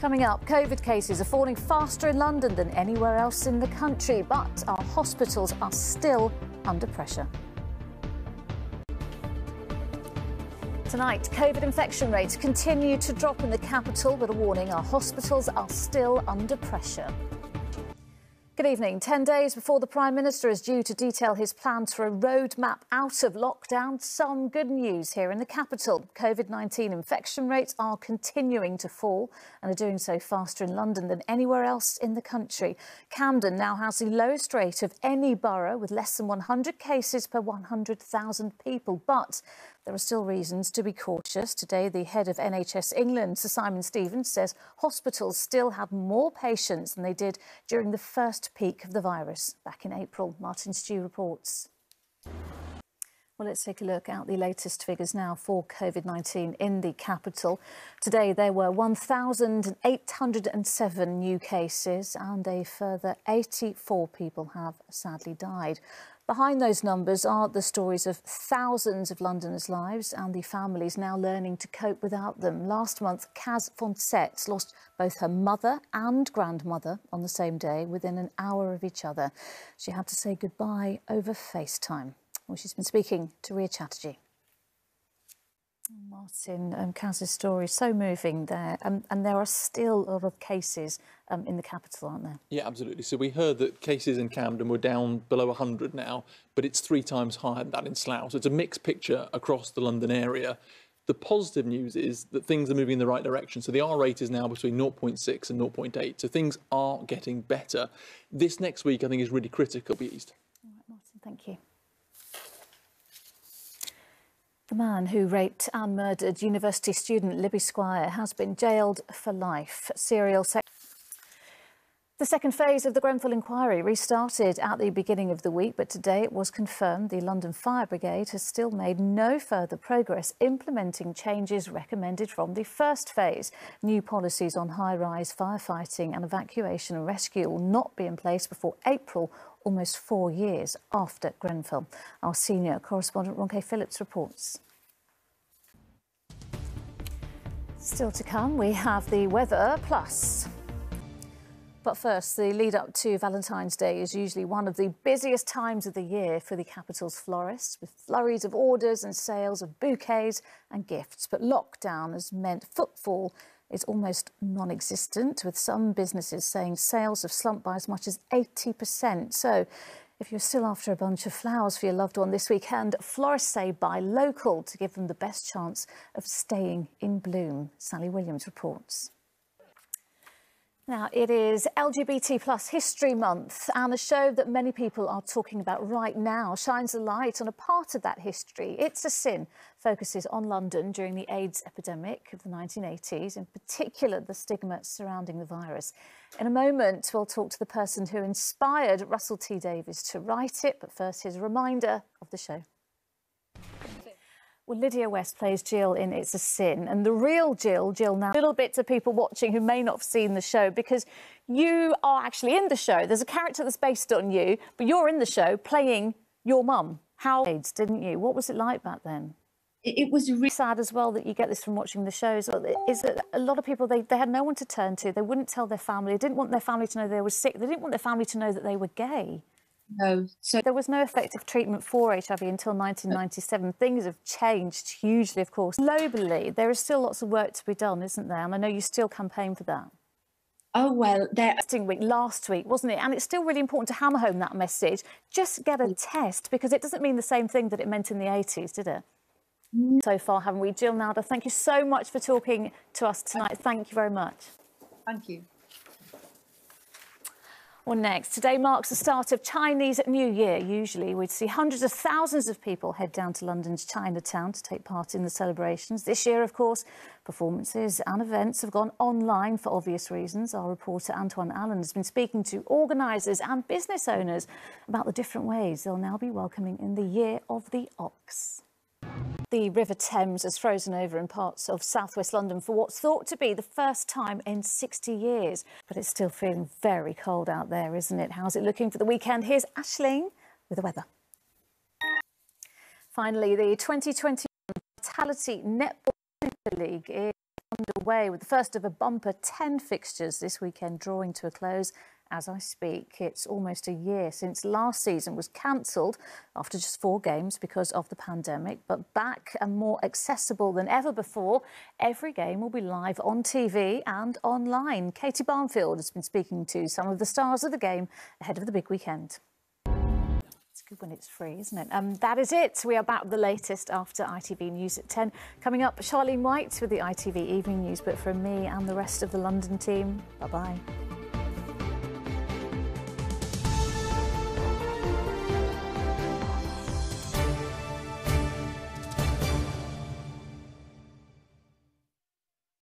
Coming up, COVID cases are falling faster in London than anywhere else in the country, but our hospitals are still under pressure. Tonight, COVID infection rates continue to drop in the capital, but a warning: our hospitals are still under pressure. Good evening. 10 days before the Prime Minister is due to detail his plans for a roadmap out of lockdown, some good news here in the capital. COVID-19 infection rates are continuing to fall and are doing so faster in London than anywhere else in the country. Camden now has the lowest rate of any borough, with less than 100 cases per 100,000 people. But there are still reasons to be cautious. Today, the head of NHS England, Sir Simon Stevens, says hospitals still have more patients than they did during the first peak of the virus back in April. Martin Stew reports. Well, let's take a look at the latest figures now for COVID-19 in the capital. Today, there were 1,807 new cases and a further 84 people have sadly died. Behind those numbers are the stories of thousands of Londoners' lives and the families now learning to cope without them. Last month, Kaz Fonsett lost both her mother and grandmother on the same day, within an hour of each other. She had to say goodbye over FaceTime. Well, she's been speaking to Ria Chatterjee. Martin, Kaz's story is so moving there, and there are still a lot of cases in the capital, aren't there? Yeah, absolutely. So we heard that cases in Camden were down below 100 now, but it's 3 times higher than that in Slough. So it's a mixed picture across the London area. The positive news is that things are moving in the right direction. So the R rate is now between 0.6 and 0.8. So things are getting better. This next week, I think, is really critical. All right, Martin, thank you. The man who raped and murdered university student Libby Squire has been jailed for life. The second phase of the Grenfell inquiry restarted at the beginning of the week, but today it was confirmed the London Fire Brigade has still made no further progress implementing changes recommended from the first phase. New policies on high-rise firefighting and evacuation and rescue will not be in place before April, almost 4 years after Grenfell. Our senior correspondent Ronke Phillips reports. Still to come, we have the weather plus. But first, the lead up to Valentine's Day is usually one of the busiest times of the year for the capital's florists, with flurries of orders and sales of bouquets and gifts. But lockdown has meant footfall is almost non-existent, with some businesses saying sales have slumped by as much as 80%. So if you're still after a bunch of flowers for your loved one this weekend, florists say buy local to give them the best chance of staying in bloom. Sally Williams reports. Now, it is LGBT plus History Month, and a show that many people are talking about right now shines a light on a part of that history. It's a Sin focuses on London during the AIDS epidemic of the 1980s, in particular the stigma surrounding the virus. In a moment, we'll talk to the person who inspired Russell T Davies to write it, but first, here's a reminder of the show. Well, Lydia West plays Jill in It's a Sin, and the real Jill now, a little bit to people watching who may not have seen the show, because you are actually in the show. There's a character that's based on you, but you're in the show playing your mum. How AIDS, didn't you? What was it like back then? It was really sad as well that you get this from watching the shows. Is that a lot of people, they had no one to turn to. They wouldn't tell their family. They didn't want their family to know they were sick. They didn't want their family to know that they were gay. No. So there was no effective treatment for HIV until 1997. Things have changed hugely, of course. Globally, there is still lots of work to be done, isn't there? And I know you still campaign for that. Oh, well, testing week last week, wasn't it? And it's still really important to hammer home that message. Just get a test, because it doesn't mean the same thing that it meant in the 80s, did it? So far, haven't we? Jill Nalder, thank you so much for talking to us tonight. Thank you very much. Thank you. Well, next, today marks the start of Chinese New Year. Usually we'd see hundreds of thousands of people head down to London's Chinatown to take part in the celebrations. This year, of course, performances and events have gone online for obvious reasons. Our reporter Antoine Allen has been speaking to organisers and business owners about the different ways they'll now be welcoming in the Year of the Ox. The River Thames has frozen over in parts of southwest London for what's thought to be the first time in 60 years. But it's still feeling very cold out there, isn't it? How's it looking for the weekend? Here's Aisling with the weather. Finally, the 2021 Vitality Netball Super League is underway with the first of a bumper 10 fixtures this weekend drawing to a close as I speak. It's almost a year since last season was cancelled after just 4 games because of the pandemic, but back and more accessible than ever before. Every game will be live on TV and online. Katie Barnfield has been speaking to some of the stars of the game ahead of the big weekend. It's good when it's free, isn't it? That is it. We are back with the latest after ITV News at 10. Coming up, Charlene White with the ITV Evening News. But from me and the rest of the London team, bye-bye.